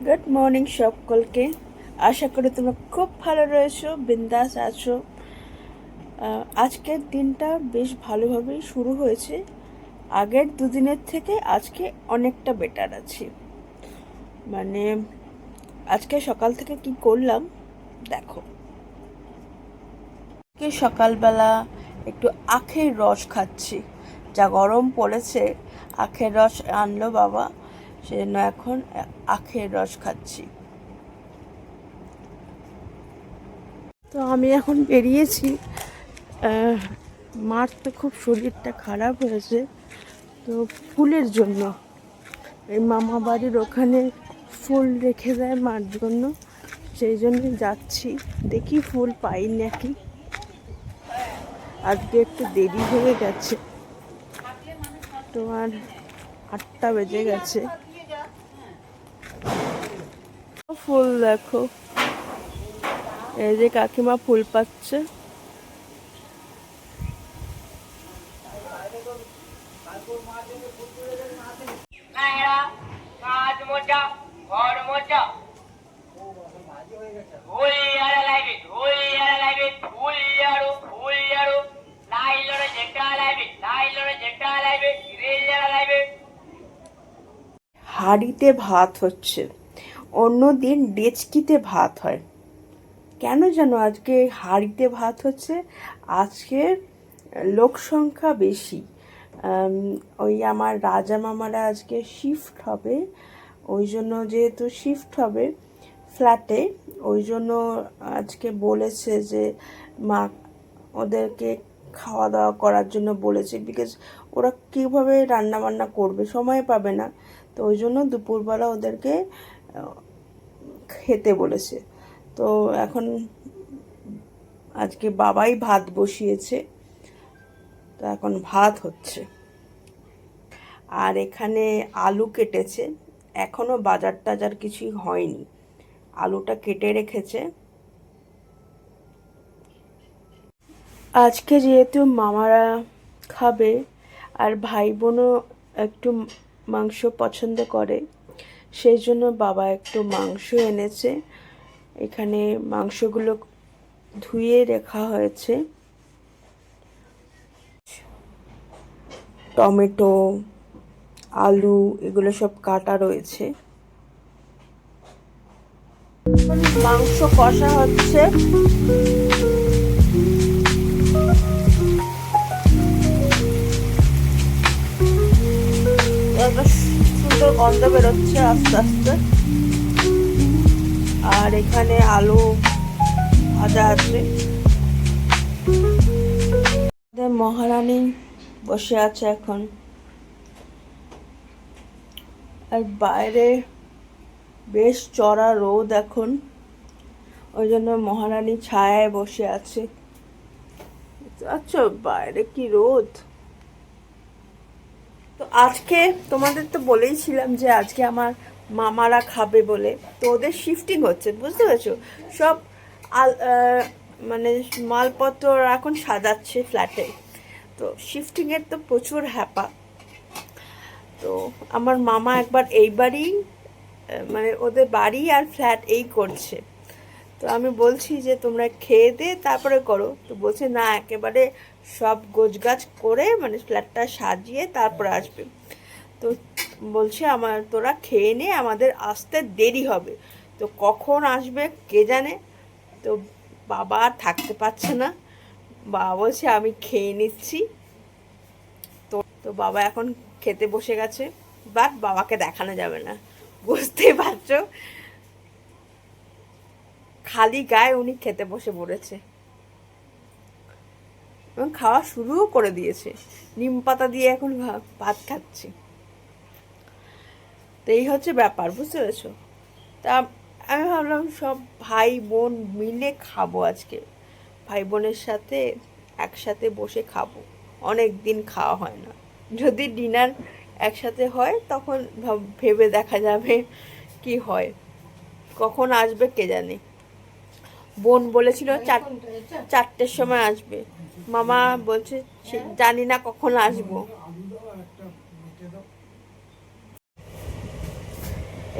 Good morning সকলকে। আশা করি তোমরা খুব ভালো রয়েছো, বিন্দাস আছো। আজকের দিনটা বেশ ভালোভাবেই শুরু হয়েছে। আগের দুদিনের থেকে আজকে অনেকটা বেটার আছি। মানে আজকে সকাল থেকে কি করলাম দেখো। আজকে সকালবেলা একটু আখের রস খাচ্ছি। যা গরম পড়েছে, আখের রস আনলো বাবা, সেজন্য এখন আখের রস খাচ্ছি। তো আমি এখন বেরিয়েছি। মার তো খুব শরীরটা খারাপ হয়েছে, তো ফুলের জন্য এই মামা বাড়ির ওখানে ফুল রেখে দেয় মার জন্য, সেই জন্য যাচ্ছি। দেখি ফুল পাই নাকি। আজকে একটু দেরি হয়ে গেছে, তোমার 8টা বেজে গেছে। ফুল দেখো, এই যে কাকিমা ফুল পাচ্ছে। কাজ মোটা ঘর মোটা ধুলিয়ারা লাইবে ধুলিয়ারা লাইবে ধুলিয়ারো ধুলিয়ারো লাইলরে যেটা লাইবে রেলিয়ারা লাইবে। হাঁড়িতে ভাত হচ্ছে, অন্য দিন ডেচকিতে ভাত হয়। কেন যেন আজকে হাঁড়িতে ভাত হচ্ছে। আজকে লোক সংখ্যা বেশি। ওই আমার রাজা মামারা আজকে শিফট হবে, ওই জন্য যেহেতু শিফট হবে ফ্ল্যাটে, ওই জন্য আজকে বলেছে যে মা ওদেরকে খাওয়া দাওয়া করার জন্য বলেছে। বিকজ ওরা কীভাবে রান্না বান্না করবে, সময় পাবে না। তো ওই জন্য দুপুরবেলা ওদেরকে খেতে বলেছে। তো এখন আজকে বাবাই ভাত বসিয়েছে, তো এখন ভাত হচ্ছে। আর এখানে আলু কেটেছে, এখনো বাজার টাজার কিছুই হয়নি, আলুটা কেটে রেখেছে। আজকে যেহেতু মামারা খাবে আর ভাই বোনও একটু মাংস পছন্দ করে, সেই জন্য বাবা একটু মাংস এনেছে। এখানে মাংসগুলো ধুয়ে রাখা হয়েছে। টমেটো, আলু এগুলো সব কাটা রয়েছে। মাংস কষা হচ্ছে। একটা সুন্দর গন্ধ বেরোচ্ছে আস্তে আস্তে। আর এখানে আলু ভাজা আছে। মহারানী বসে আছে এখন, আর বাইরে বেশ চড়া রোদ এখন, ওই জন্য মহারানী ছায়ায় বসে আছে। আচ্ছা, বাইরে কি রোদ। তো আজকে তোমাদের তো বলেইছিলাম যে আজকে আমার মামারা খাবে বলে, তো ওদের শিফটিং হচ্ছে, বুঝতে পেরেছো? সব মানে মালপত্র এখন সাজাচ্ছে ফ্ল্যাটে। তো শিফটিংয়ের তো প্রচুর হ্যাপা। তো আমার মামা একবার এইবারই মানে ওদের বাড়ি আর ফ্ল্যাট এই করছে। তো আমি বলছি যে তোমরা খেয়ে দে তারপরে করো, তো বলছে না, একেবারে সব গোছগাছ করে মানে ফ্ল্যাটটা সাজিয়ে তারপর আসবে। তো বলছে আমার তোরা খেয়ে নে, আমাদের আসতে দেরি হবে। তো কখন আসবে কে জানে। তো বাবা আর থাকতে পারছে না, বাবা বলছে আমি খেয়ে নিচ্ছি। তো তো বাবা এখন খেতে বসে গেছে, বাট বাবাকে দেখানো যাবে না, বুঝতেই পারছো। খালি গায়ে উনি খেতে বসে পড়েছে এবং খাওয়া শুরুও করে দিয়েছে। নিম পাতা দিয়ে এখন ভাত খাচ্ছি। তো এই হচ্ছে ব্যাপার, বুঝতে পেরেছো? তা আমি ভাবলাম সব ভাই বোন মিলে খাবো আজকে, ভাই বোনের সাথে একসাথে বসে খাবো। অনেক দিন খাওয়া হয় না। যদি ডিনার একসাথে হয় তখন ভেবে দেখা যাবে কি হয়, কখন আসবে কে জানে। বোন বলেছিল 4টের সময় আসবে, মামা বলছে জানি না কখন আসবো।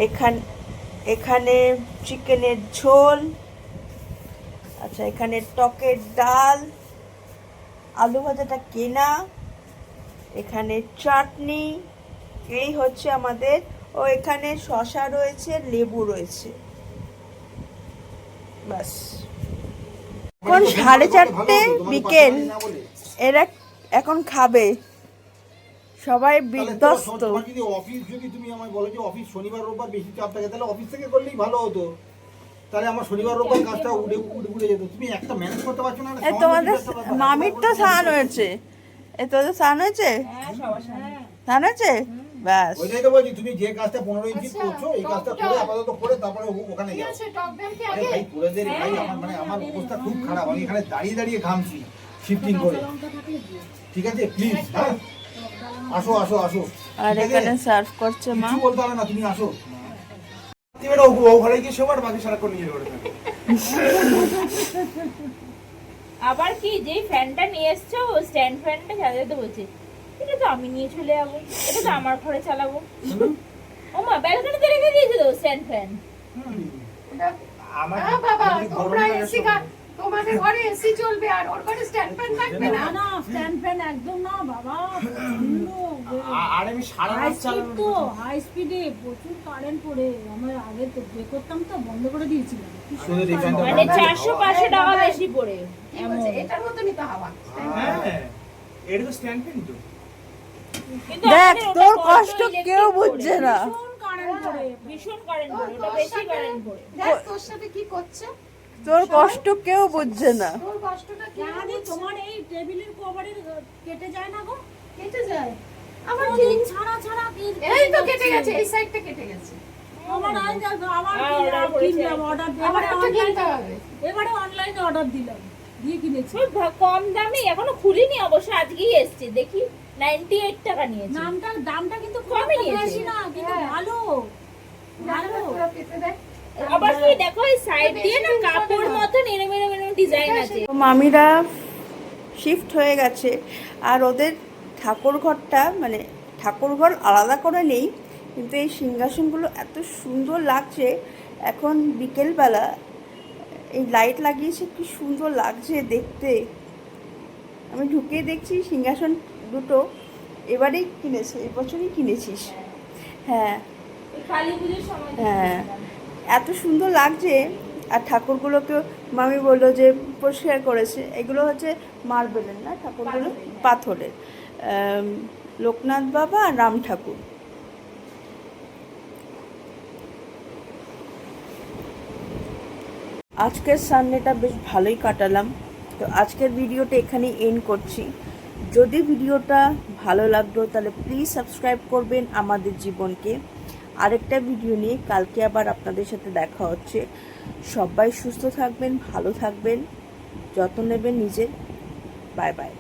এখান এখানে চিকেনের ঝোল, আচ্ছা এখানে টকের ডাল, আলু ভাজাটা কেনা, এখানে চাটনি, এই হচ্ছে আমাদের। ও এখানে শসা রয়েছে, লেবু রয়েছে, বাস। এখন 4:30 বিকেল, এরা এখন খাবে, সবাই বিধ্বস্ত। যদি অফিস, যদি তুমি আমায় বলো যে অফিস শনিবার রোববার বেশি চাপ থাকে, তাহলে অফিস থেকে করলেই ভালো হতো। তাহলে আমার শনিবার রোববার কাজটা উড়ে যেত। তুমি একটা ম্যানেজ করতে পারছো না। তোমাদের মামির তো স্নান হয়েছে, তোদের স্নান হয়েছে, স্নান হয়েছে, ব্যাস। ওইটাই তো বলছি, তুমি যে কাজটা 15 ইঞ্চি করছো, এই কাজটা করে আপাতত করে তারপরে ওখানে যাও। আরে ভাই করে দে ভাই, আমার অবস্থা খুব খারাপ, আমি এখানে দাঁড়িয়ে দাঁড়িয়ে ঘামছি শিফটিং করে। ঠিক আছে প্লিজ, হ্যাঁ আসো আসো আসো। আর এখানে সার্ভ করছে মা। কিছু বলতে হবে না, তুমি আসো। তুমি এটা ও ঘরে গিয়ে শোবার, বাকি সারাক্ষণ নিজের ঘরে থাকো। আবার কি যেই ফ্যানটা নিয়ে এসছো, স্ট্যান্ড ফ্যানটা চালাতে বলছে, এটা তো আমি নিয়ে চলে যাবো, এটা তো আমার ঘরে চালাবো। ও মা, ব্যালকনিতে রেখে দিয়েছে তো স্ট্যান্ড ফ্যান। আমার বাবা, তোমরা এসি তোমাদের ঘরে এসি চলবে আর ওর ঘরে স্ট্যান্ড ফ্যান থাকবে না? না স্ট্যান্ড ফ্যান একদম না বাবা। আর আমি সারা হাই রাত স্পিড চালাবো তো, হাই স্পিডে প্রচুর কারেন্ট পড়ে। আমরা আগে তো বে করতাম, তো বন্ধ করে দিয়েছিলাম। শুধু রিফাইনটা মানে 400-500 টাকা বেশি পড়ে কি বলছে? এটার মতনই তো হাওয়া। হ্যাঁ এটা তো স্ট্যান্ড ফ্যান তো। কিন্তু দেখ, আমাদের ওটা তোর বড্ড কষ্ট electric কেউ পড়ে। বুঝছে না। ভীষণ কারেন্ট পড়ে। ভীষণ কারেন্ট পড়ে, ওটা বেশি কারেন্ট পড়ে। দেখ তোর সাথে কি করছে, তোর কষ্ট কেউ বুঝছে না। তোর কষ্টটা কি জানি তোমার এই টেবিলের কভারের কেটে যায় না গো? কেটে যায়। আমার কোনদিন কি ছাড়া ছাড়া এই তো কেটে গেছে, এই সাইডটা কেটে গেছে। আমার আবার order করেছে। কিনলাম, অর্ডার আবার একটা কিনতে হবে। এবারে অনলাইনে অর্ডার দিলাম, দিয়ে কিনেছি। ওই কম দামে, এখনো খুলিনি অবশ্য, আজকেই এসছে দেখি 98 টাকা নিয়েছে। দামটা কিন্তু খুব কমই একটা নিয়েছে। বেশি না, কিন্তু হ্যাঁ। ভালো ভালো। পুরো পেতে দেখ। আবার কি দেখো, এই সাইড দিয়ে না কাপড় মতন এরম এরম এরম ডিজাইন আছে। তো মামিরা শিফট হয়ে গেছে, আর ওদের ঠাকুর ঘরটা, মানে ঠাকুর ঘর আলাদা করে নেই, কিন্তু এই সিংহাসনগুলো এত সুন্দর লাগছে। এখন বিকেলবেলা এই লাইট লাগিয়েছে, কি সুন্দর লাগছে দেখতে। আমি ঢুকে দেখছি সিংহাসন দুটো এবারেই কিনেছে, এবছরই কিনেছিস? হ্যাঁ এই কালী পুজোর সময় হ্যাঁ, এত সুন্দর লাগছে। আর ঠাকুরগুলোকে মামি বললো যে পরিষ্কার করেছে। এগুলো হচ্ছে মার্বেলের না, ঠাকুরগুলো পাথরের। লোকনাথ বাবা আর রাম ঠাকুর। আজকের সানডেটা বেশ ভালোই কাটালাম। তো আজকের ভিডিওটা এখানেই এন্ড করছি। যদি ভিডিওটা ভালো লাগলো তাহলে প্লিজ সাবস্ক্রাইব করবেন আমাদের জীবনকে। আরেকটা ভিডিও নিয়ে কালকে আবার আপনাদের সাথে দেখা হচ্ছে। সবাই সুস্থ থাকবেন, ভালো থাকবেন, যত্ন নেবেন নিজের। Bye bye.